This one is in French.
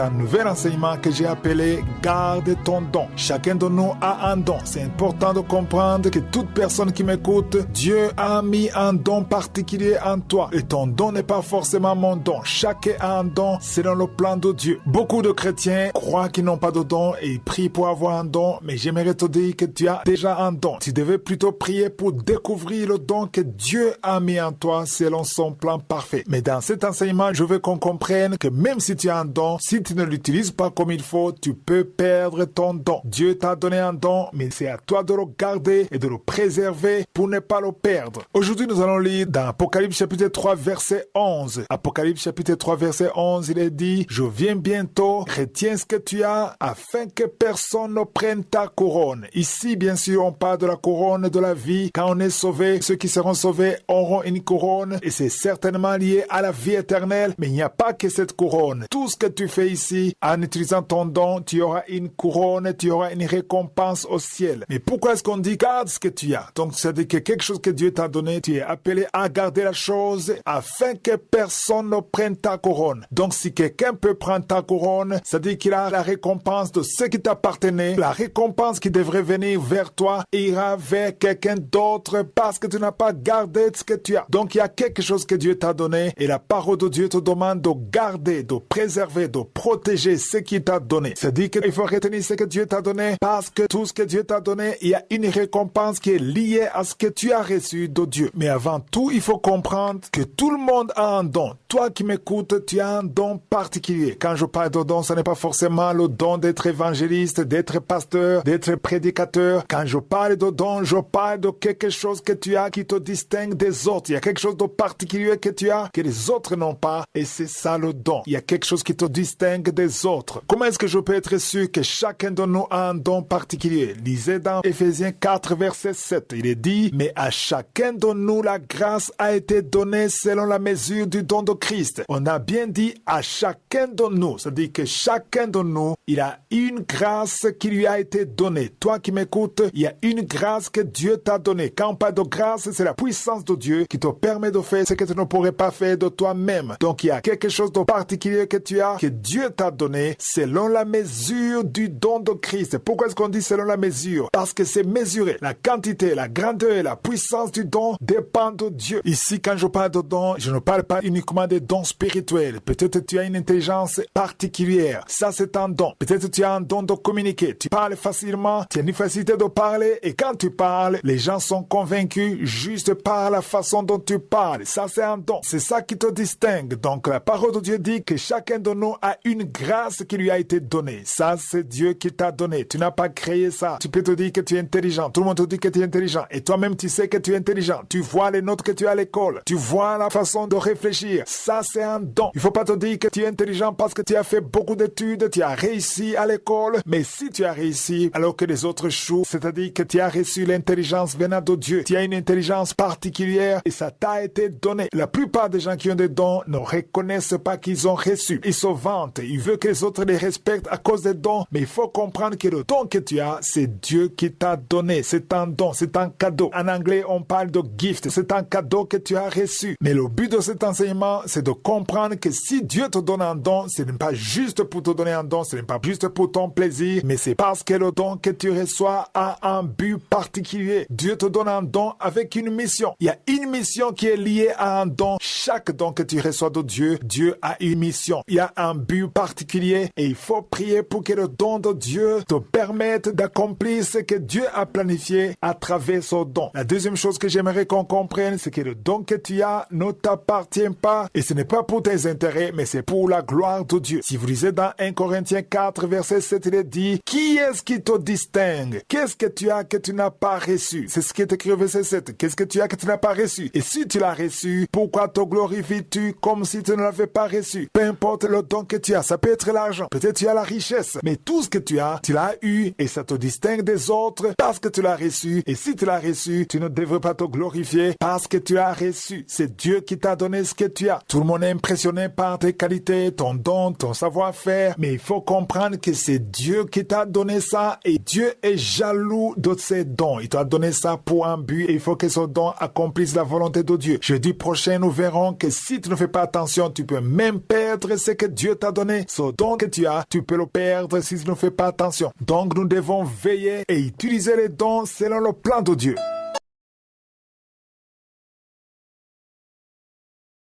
un nouvel enseignement que j'ai appelé « Garde ton don ». Chacun de nous a un don. C'est important de comprendre que toute personne qui m'écoute, Dieu a mis un don particulier en toi. Et ton don n'est pas forcément mon don. Chacun a un don selon le plan de Dieu. Beaucoup de chrétiens croient qu'ils n'ont pas de don et ils prient pour avoir un don, mais j'aimerais te dire que tu as déjà un don. Tu devais plutôt prier pour découvrir le don que Dieu a mis en toi selon son plan parfait. Mais dans cet enseignement, je veux qu'on comprenne que même si tu as un don, si tu ne l'utilises pas comme il faut, tu peux perdre ton don. Dieu t'a donné un don, mais c'est à toi de le garder et de le préserver pour ne pas le perdre. Aujourd'hui, nous allons lire dans Apocalypse chapitre 3, verset 11. Apocalypse chapitre 3, verset 11, il est dit « Je viens bientôt, retiens ce que tu as, afin que personne ne prenne ta couronne. » Ici, bien sûr, on parle de la couronne de la vie. Quand on est sauvé, ceux qui seront sauvés auront une couronne et c'est certainement lié à la vie éternelle, mais il n'y a pas que cette couronne. Tout ce que tu fais ici, en utilisant ton don, tu auras une couronne, tu auras une récompense au ciel. Mais pourquoi est-ce qu'on dit garde ce que tu as? Donc, c'est-à-dire que quelque chose que Dieu t'a donné, tu es appelé à garder la chose afin que personne ne prenne ta couronne. Donc, si quelqu'un peut prendre ta couronne, c'est-à-dire qu'il a la récompense de ce qui t'appartenait, la récompense qui devrait venir vers toi ira vers quelqu'un d'autre parce que tu n'as pas gardé ce que tu as. Donc, il y a quelque chose que Dieu t'a donné et la parole de Dieu te demande de garder, de préserver, de protéger ce qu'il t'a donné. C'est-à-dire qu'il faut retenir ce que Dieu t'a donné parce que tout ce que Dieu t'a donné, il y a une récompense qui est liée à ce que tu as reçu de Dieu. Mais avant tout, il faut comprendre que tout le monde a un don. Toi qui m'écoutes, tu as un don particulier. Quand je parle de don, ce n'est pas forcément le don d'être évangéliste, d'être pasteur, d'être prédicateur. Quand je parle de don, je parle de quelque chose que tu as qui te distingue des autres. Il y a quelque chose de particulier que tu as que les autres n'ont pas et c'est ça le don. Il y a quelque chose qui te distingue des autres. Comment est-ce que je peux être sûr que chacun de nous a un don particulier? Lisez dans Éphésiens 4, verset 7. Il est dit, mais à chacun de nous la grâce a été donnée selon la mesure du don de Christ. On a bien dit à chacun de nous. C'est-à-dire que chacun de nous, il a une grâce qui lui a été donnée. Toi qui m'écoutes, il y a une grâce que Dieu t'a donnée. Quand on parle de grâce, c'est la puissance de Dieu qui te permet de faire ce que tu ne pourrais pas faire de toi-même. Donc il y a quelque chose de particulier que tu as, que Dieu t'a donné selon la mesure du don de Christ. Pourquoi est-ce qu'on dit selon la mesure? Parce que c'est mesuré. La quantité, la grandeur et la puissance du don dépendent de Dieu. Ici, quand je parle de don, je ne parle pas uniquement des dons spirituels. Peut-être tu as une intelligence particulière. Ça, c'est un don. Peut-être tu as un don de communiquer. Tu parles facilement, tu as une facilité de parler et quand tu parles, les gens sont convaincus juste par la façon dont tu parles. Ça, c'est un don. C'est ça qui te distingue. Donc, la parole de Dieu dit que chacun de nous a une grâce qui lui a été donnée. Ça, c'est Dieu qui t'a donné. Tu n'as pas créé ça. Tu peux te dire que tu es intelligent. Tout le monde te dit que tu es intelligent. Et toi-même, tu sais que tu es intelligent. Tu vois les notes que tu as à l'école. Tu vois la façon de réfléchir. Ça, c'est un don. Il faut pas te dire que tu es intelligent parce que tu as fait beaucoup d'études, tu as réussi à l'école. Mais si tu as réussi alors que les autres échouent, c'est-à-dire que tu as reçu l'intelligence venant de Dieu. Tu as une intelligence particulière et ça t'a été donné. La plupart des gens qui ont des dons ne reconnaissent pas qu'ils ont reçu. Ils se vantent. Ils veulent que les autres les respectent à cause des dons. Mais il faut comprendre que le don que tu as, c'est Dieu qui t'a donné. C'est un don, c'est un cadeau. En anglais, on parle de gift. C'est un cadeau que tu as reçu. Mais le but de cet enseignement, c'est de comprendre que si Dieu te donne un don, ce n'est pas juste pour te donner un don, ce n'est pas juste pour ton plaisir, mais c'est parce que le don que tu reçois a un but particulier. Dieu te donne un don avec une mission. Il y a une mission qui est liée à un don. Chaque don que tu reçois de Dieu, Dieu a une mission. Il y a un but particulier et il faut prier pour que le don de Dieu te permette d'accomplir ce que Dieu a planifié à travers ce don. La deuxième chose que j'aimerais qu'on comprenne, c'est que le don que tu as ne t'appartient pas et ce n'est pas pour tes intérêts, mais c'est pour la gloire de Dieu. Si vous lisez dans 1 Corinthiens 4, verset 7, il est dit, qui est-ce qui te distingue? Qu'est-ce que tu as que tu n'as pas reçu? C'est ce qui est écrit au verset 7. Qu'est-ce que tu as que tu n'as pas reçu? Et si tu l'as reçu, pourquoi te glorifies-tu comme si tu ne l'avais pas reçu? Peu importe le don que tu as, ça peut être l'argent, peut-être tu as la richesse, mais tout ce que tu l'as eu et ça te distingue des autres parce que tu l'as reçu. Et si tu l'as reçu, tu ne devrais pas te glorifier parce que tu l'as reçu. C'est Dieu qui t'a donné ce que tu as. Tout le monde est impressionné par tes qualités, ton don, ton savoir-faire, mais il faut comprendre que c'est Dieu qui t'a donné ça et Dieu est jaloux de ses dons. Il t'a donné ça pour un but et il faut que ce don accomplisse la volonté de Dieu. Jeudi prochain, nous verrons que si tu ne fais pas attention, tu peux même perdre ce que Dieu t'a donné. Ce don que tu as, tu peux le perdre si tu ne fais pas attention. Donc nous devons veiller et utiliser les dons selon le plan de Dieu.